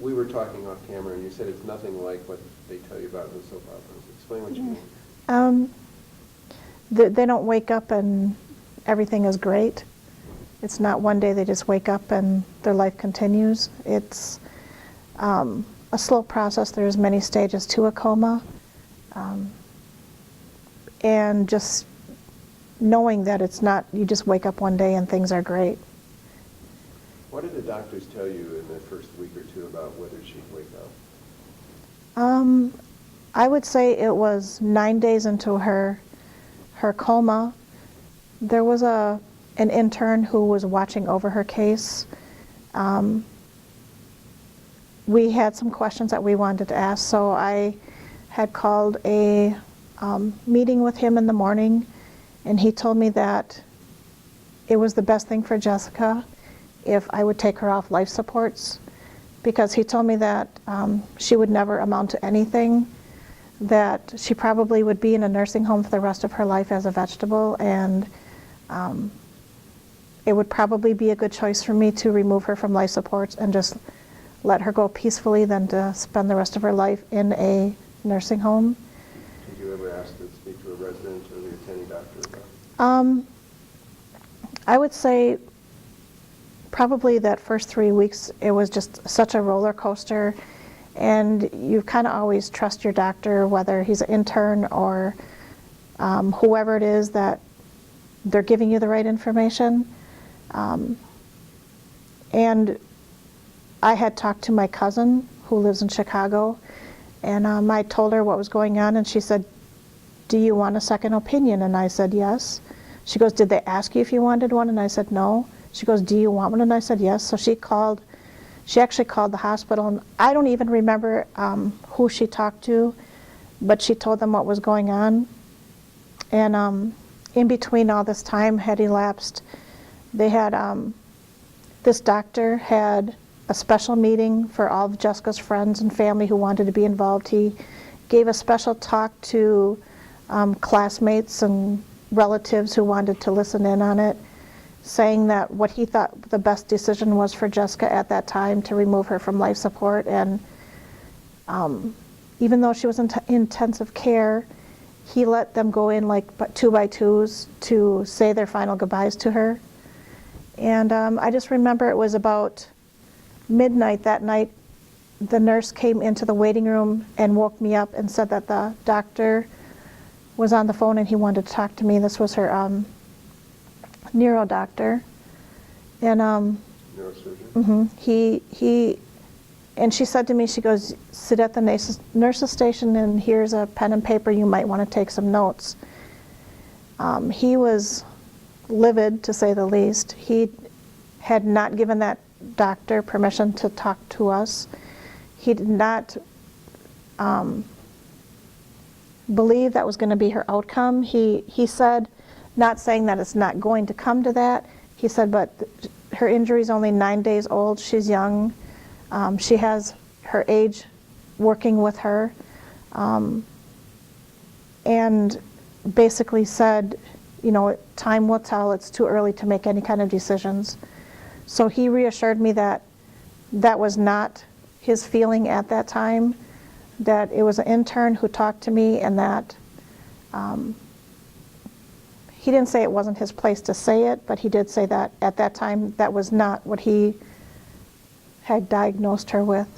We were talking off camera, and you said it's nothing like what they tell you about in the soap operas. Explain what you mean. They don't wake up and everything is great. It's not one day they just wake up and their life continues. It's a slow process. There's many stages to a coma. And just knowing that it's not, you just wake up one day and things are great. What did the doctors tell you in the first week or two about whether she'd wake up? I would say it was 9 days into her coma. There was an intern who was watching over her case. We had some questions that we wanted to ask, so I had called a meeting with him in the morning, and he told me that it was the best thing for Jessica if I would take her off life supports, because he told me that she would never amount to anything, that she probably would be in a nursing home for the rest of her life as a vegetable, and it would probably be a good choice for me to remove her from life supports and just let her go peacefully than to spend the rest of her life in a nursing home. Did you ever ask to speak to a resident or the attending doctor about it? I would say probably that first 3 weeks, it was just such a roller coaster, and you kind of always trust your doctor, whether he's an intern or whoever it is, that they're giving you the right information. And I had talked to my cousin who lives in Chicago, and I told her what was going on, and she said, "Do you want a second opinion?" And I said, "Yes." She goes, "Did they ask you if you wanted one?" And I said, "No." She goes, "Do you want one?" And I said, "Yes." So she actually called the hospital, and I don't even remember who she talked to, but she told them what was going on. And in between all this time had elapsed, they had, this doctor had a special meeting for all of Jessica's friends and family who wanted to be involved. He gave a special talk to classmates and relatives who wanted to listen in on it, saying that what he thought the best decision was for Jessica at that time to remove her from life support. And even though she was in intensive care, he let them go in like 2 by 2s to say their final goodbyes to her. And I just remember it was about midnight that night, the nurse came into the waiting room and woke me up and said that the doctor was on the phone and he wanted to talk to me. This was her neuro doctor. And neurosurgeon? And she said to me, she goes, "Sit at the nurse's station and here's a pen and paper, you might want to take some notes." He was livid, to say the least. He had not given that doctor permission to talk to us. He did not believe that was going to be her outcome. He said, not saying that it's not going to come to that, he said, but her injury's only 9 days old, she's young, she has her age working with her, and basically said, you know, time will tell, it's too early to make any kind of decisions. So he reassured me that that was not his feeling at that time, that it was an intern who talked to me, and that he didn't say it wasn't his place to say it, but he did say that at that time that was not what he had diagnosed her with.